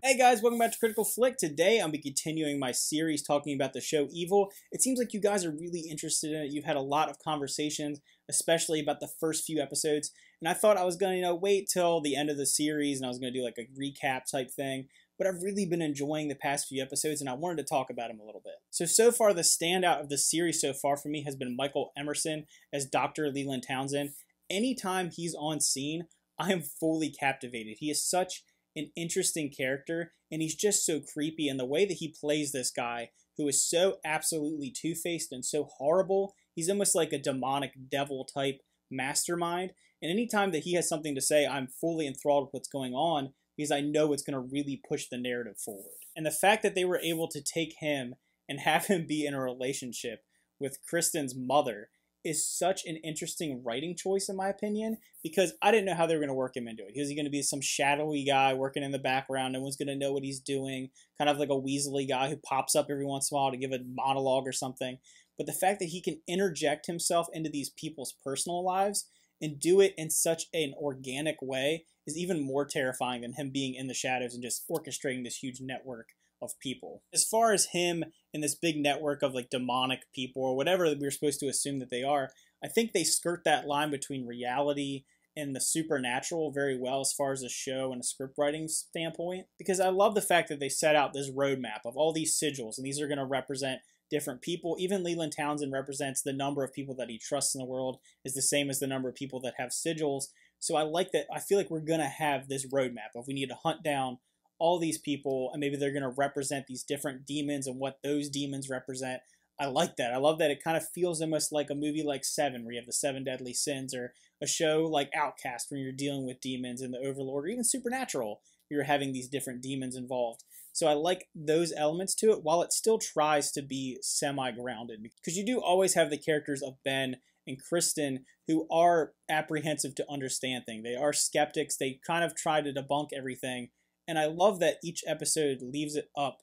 Hey guys, welcome back to Critical Flick. Today I'll be continuing my series talking about the show Evil. It seems like you guys are really interested in it. You've had a lot of conversations, especially about the first few episodes. And I thought I was going to, wait till the end of the series and I was going to do like a recap type thing. But I've really been enjoying the past few episodes and I wanted to talk about them a little bit. So far the standout of the series so far for me has been Michael Emerson as Dr. Leland Townsend. Anytime he's on scene, I am fully captivated. He is such an interesting character, and he's just so creepy, and the way that he plays this guy who is so absolutely two-faced and so horrible, he's almost like a demonic devil type mastermind, and anytime that he has something to say, I'm fully enthralled with what's going on because I know it's going to really push the narrative forward. And the fact that they were able to take him and have him be in a relationship with Kristen's mother is such an interesting writing choice in my opinion, because I didn't know how they were going to work him into it. Was he going to be some shadowy guy working in the background? No one's going to know what he's doing, kind of like a Weasley guy who pops up every once in a while to give a monologue or something. But the fact that he can interject himself into these people's personal lives and do it in such an organic way is even more terrifying than him being in the shadows and just orchestrating this huge network of people. As far as him and this big network of like demonic people or whatever we're supposed to assume that they are, I think they skirt that line between reality and the supernatural very well as far as a show and a script writing standpoint, because I love the fact that they set out this roadmap of all these sigils, and these are going to represent different people. Even Leland Townsend represents the number of people that he trusts in the world is the same as the number of people that have sigils. So I like that. I feel like we're going to have this roadmap of we need to hunt down all these people, and maybe they're going to represent these different demons and what those demons represent. I like that. I love that it kind of feels almost like a movie like Seven, where you have the seven deadly sins, or a show like Outcast, where you're dealing with demons and the Overlord, or even Supernatural, you're having these different demons involved. So I like those elements to it, while it still tries to be semi-grounded, because you do always have the characters of Ben and Kristen who are apprehensive to understand things. They are skeptics. They kind of try to debunk everything. And I love that each episode leaves it up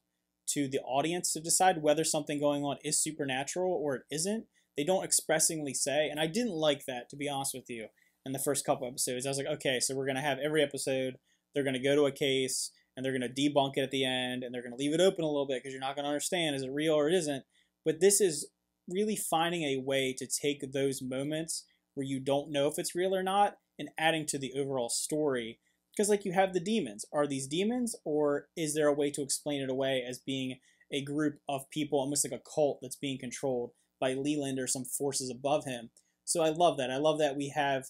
to the audience to decide whether something going on is supernatural or it isn't. They don't expressingly say, and I didn't like that, to be honest with you, in the first couple episodes. I was like, okay, so we're going to have every episode, they're going to go to a case, and they're going to debunk it at the end, and they're going to leave it open a little bit because you're not going to understand, is it real or it isn't? But this is really finding a way to take those moments where you don't know if it's real or not and adding to the overall story. Because like you have the demons. Are these demons, or is there a way to explain it away as being a group of people, almost like a cult that's being controlled by Leland or some forces above him? So I love that. I love that we have,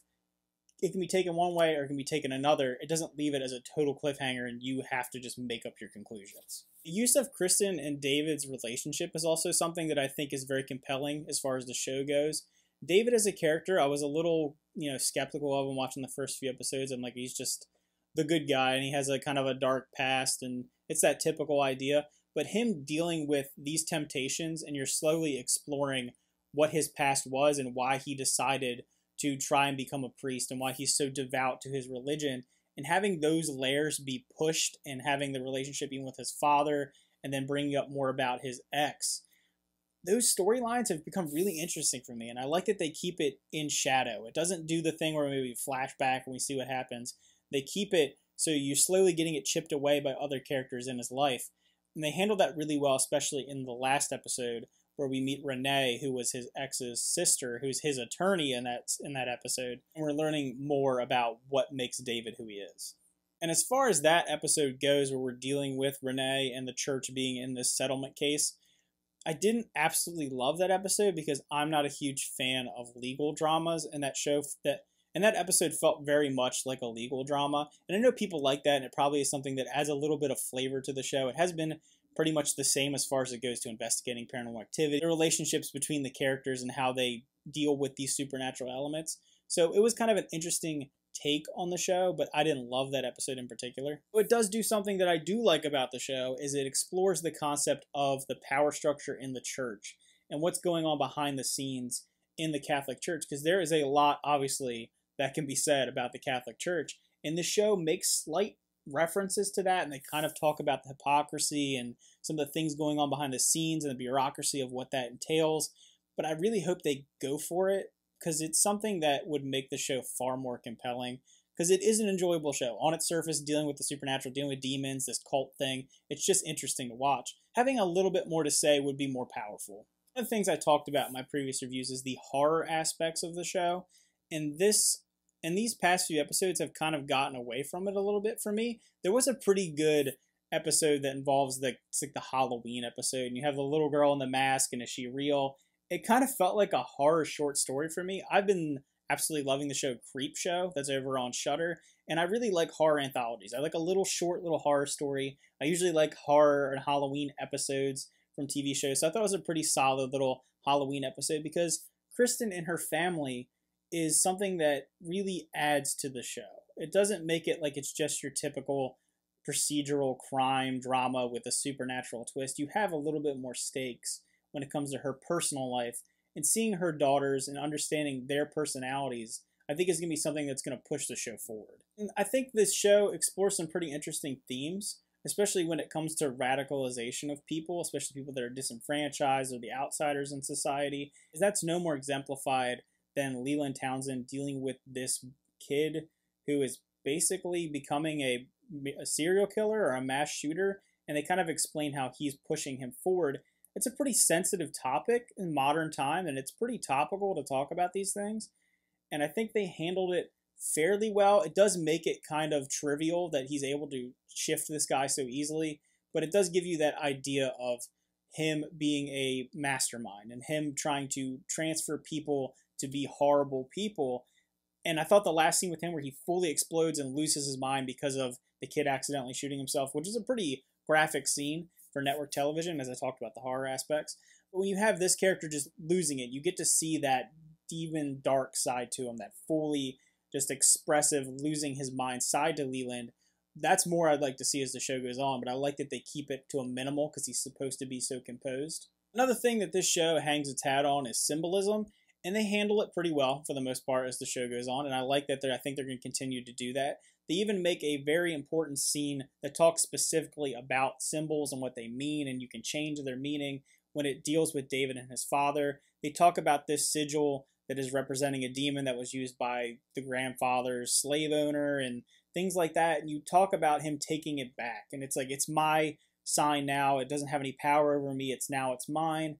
it can be taken one way or it can be taken another. It doesn't leave it as a total cliffhanger and you have to just make up your conclusions. The use of Kristen and David's relationship is also something that I think is very compelling as far as the show goes. David as a character, I was a little, skeptical of him watching the first few episodes. I'm like, he's just the good guy, and he has a kind of a dark past, and it's that typical idea. But him dealing with these temptations, and you're slowly exploring what his past was and why he decided to try and become a priest and why he's so devout to his religion, and having those layers be pushed and having the relationship even with his father and then bringing up more about his ex. Those storylines have become really interesting for me, and I like that they keep it in shadow. It doesn't do the thing where maybe flashback and we see what happens. They keep it so you're slowly getting it chipped away by other characters in his life. And they handle that really well, especially in the last episode where we meet Renee, who was his ex's sister, who's his attorney in that episode. And we're learning more about what makes David who he is. And as far as that episode goes, where we're dealing with Renee and the church being in this settlement case, I didn't absolutely love that episode because I'm not a huge fan of legal dramas, and that show and that episode felt very much like a legal drama. And I know people like that, and it probably is something that adds a little bit of flavor to the show. It has been pretty much the same as far as it goes to investigating paranormal activity, the relationships between the characters and how they deal with these supernatural elements. So it was kind of an interesting take on the show, but I didn't love that episode in particular. What does do something that I do like about the show is it explores the concept of the power structure in the church and what's going on behind the scenes in the Catholic Church, because there is a lot, obviously, that can be said about the Catholic Church. And the show makes slight references to that, and they kind of talk about the hypocrisy and some of the things going on behind the scenes and the bureaucracy of what that entails. But I really hope they go for it, because it's something that would make the show far more compelling because it is an enjoyable show. On its surface, dealing with the supernatural, dealing with demons, this cult thing, it's just interesting to watch. Having a little bit more to say would be more powerful. One of the things I talked about in my previous reviews is the horror aspects of the show, and these past few episodes have kind of gotten away from it a little bit for me. There was a pretty good episode that involves it's like the Halloween episode, and you have the little girl in the mask, and is she real? It kind of felt like a horror short story for me. I've been absolutely loving the show Creep Show that's over on Shudder, and I really like horror anthologies. I like a little short little horror story. I usually like horror and Halloween episodes from TV shows, so I thought it was a pretty solid little Halloween episode because Kristen and her family is something that really adds to the show. It doesn't make it like it's just your typical procedural crime drama with a supernatural twist. You have a little bit more stakes when it comes to her personal life, and seeing her daughters and understanding their personalities, I think is going to be something that's going to push the show forward. And I think this show explores some pretty interesting themes, especially when it comes to radicalization of people, especially people that are disenfranchised or the outsiders in society. That's no more exemplified than Leland Townsend dealing with this kid who is basically becoming a serial killer or a mass shooter, and they kind of explain how he's pushing him forward. It's a pretty sensitive topic in modern time, and it's pretty topical to talk about these things, and I think they handled it fairly well. It does make it kind of trivial that he's able to shift this guy so easily, but it does give you that idea of him being a mastermind and him trying to transfer people to be horrible people. And I thought the last scene with him where he fully explodes and loses his mind because of the kid accidentally shooting himself, which is a pretty graphic scene for network television, as I talked about the horror aspects. But when you have this character just losing it, you get to see that even dark side to him, that fully just expressive, losing his mind side to Leland. That's more I'd like to see as the show goes on, but I like that they keep it to a minimal because he's supposed to be so composed. Another thing that this show hangs its hat on is symbolism, and they handle it pretty well for the most part as the show goes on, and I like that I think they're going to continue to do that. They even make a very important scene that talks specifically about symbols and what they mean, and you can change their meaning when it deals with David and his father. They talk about this sigil that is representing a demon that was used by the grandfather's slave owner and things like that, and you talk about him taking it back, and it's like, it's my sign now, it doesn't have any power over me, it's mine.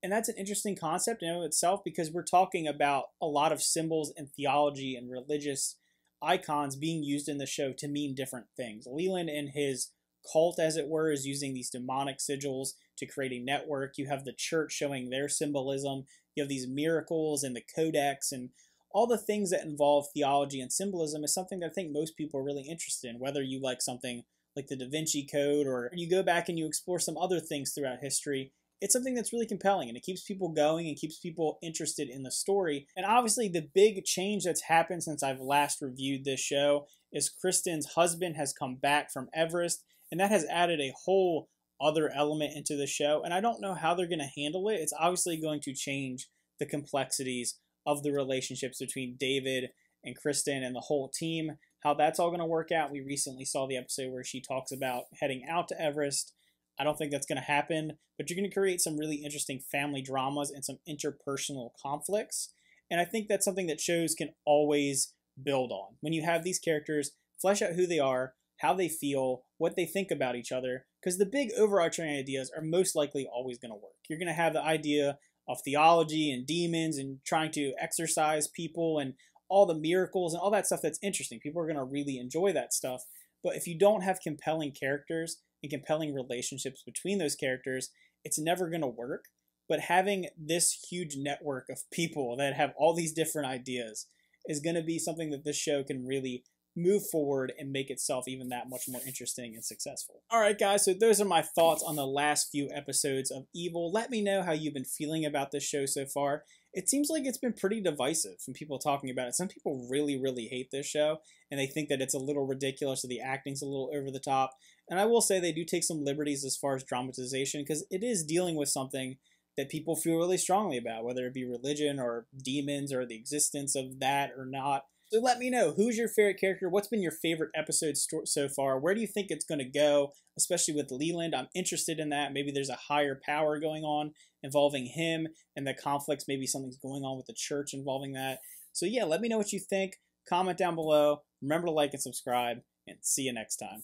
And that's an interesting concept in and of itself, because we're talking about a lot of symbols and theology and religious icons being used in the show to mean different things. Leland and his cult, as it were, is using these demonic sigils to create a network. You have the church showing their symbolism. You have these miracles and the codex, and all the things that involve theology and symbolism is something that I think most people are really interested in, whether you like something like the Da Vinci Code or you go back and you explore some other things throughout history. It's something that's really compelling, and it keeps people going and keeps people interested in the story. And obviously the big change that's happened since I've last reviewed this show is Kristen's husband has come back from Everest, and that has added a whole other element into the show, and I don't know how they're going to handle it. It's obviously going to change the complexities of the relationships between David and Kristen and the whole team, how that's all going to work out. We recently saw the episode where she talks about heading out to Everest. I don't think that's going to happen, but you're going to create some really interesting family dramas and some interpersonal conflicts, and I think that's something that shows can always build on. When you have these characters, flesh out who they are, how they feel, what they think about each other, because the big overarching ideas are most likely always going to work. You're going to have the idea of theology and demons and trying to exorcise people and all the miracles and all that stuff that's interesting. People are going to really enjoy that stuff. But if you don't have compelling characters and compelling relationships between those characters, it's never going to work. But having this huge network of people that have all these different ideas is going to be something that this show can really move forward and make itself even that much more interesting and successful. Alright guys, so those are my thoughts on the last few episodes of Evil. Let me know how you've been feeling about this show so far. It seems like it's been pretty divisive from people talking about it. Some people really, really hate this show, and they think that it's a little ridiculous or the acting's a little over the top. And I will say they do take some liberties as far as dramatization, because it is dealing with something that people feel really strongly about, whether it be religion or demons or the existence of that or not. So let me know, who's your favorite character? What's been your favorite episode so far? Where do you think it's going to go, especially with Leland? I'm interested in that. Maybe there's a higher power going on involving him and the conflicts. Maybe something's going on with the church involving that. So yeah, let me know what you think. comment down below. Remember to like and subscribe, and see you next time.